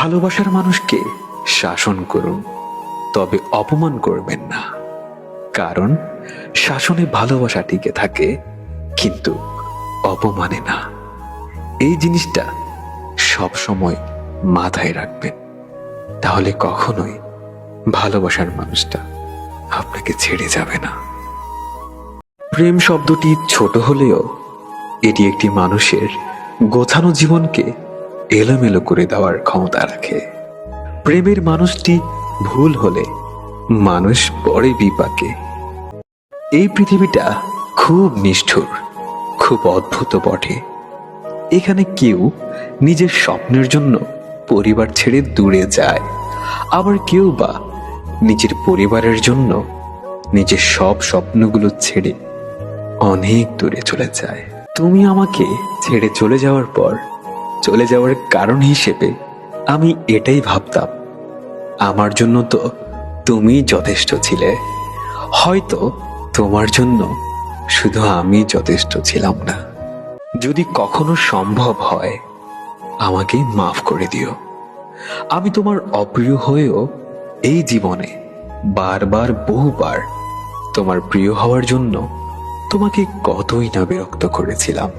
ভালোবাসার মানুষকে শাসন করুন, তবে অপমান করবেন না। কারণ শাসনে ভালোবাসা টিকে থাকে, কিন্তু অপমানে না। এই জিনিসটা সব সময় মাথায় রাখবেন, তাহলে কখনোই ভালোবাসার মানুষটা আপনাকে ছেড়ে যাবে না। প্রেম শব্দটি ছোট হলেও এটি একটি মানুষের গোছানো জীবনকে এলোমেলো করে দেওয়ার ক্ষমতা রাখে। প্রেমের মানুষটি ভুল হলে মানুষ পড়ে বিপাকে। এই পৃথিবীটা খুব নিষ্ঠুর, খুব অদ্ভুত বটে। এখানে কেউ নিজের স্বপ্নের জন্য পরিবার ছেড়ে দূরে যায়, আবার কেউ বা নিজের পরিবারের জন্য নিজের সব স্বপ্নগুলো ছেড়ে অনেক দূরে চলে যায়। তুমি আমাকে ছেড়ে চলে যাওয়ার পর চলে যাওয়ার কারণ হিসেবে আমি এটাই ভাবতাম, আমার জন্য তো তুমি যথেষ্ট ছিলে, হয়তো তোমার জন্য শুধু আমি যথেষ্ট ছিলাম না। যদি কখনো সম্ভব হয় আমাকে মাফ করে দিও। আমি তোমার অপ্রিয় হয়েও এই জীবনে বারবার বহুবার তোমার প্রিয় হওয়ার জন্য তোমাকে কতই না বিরক্ত করেছিলাম।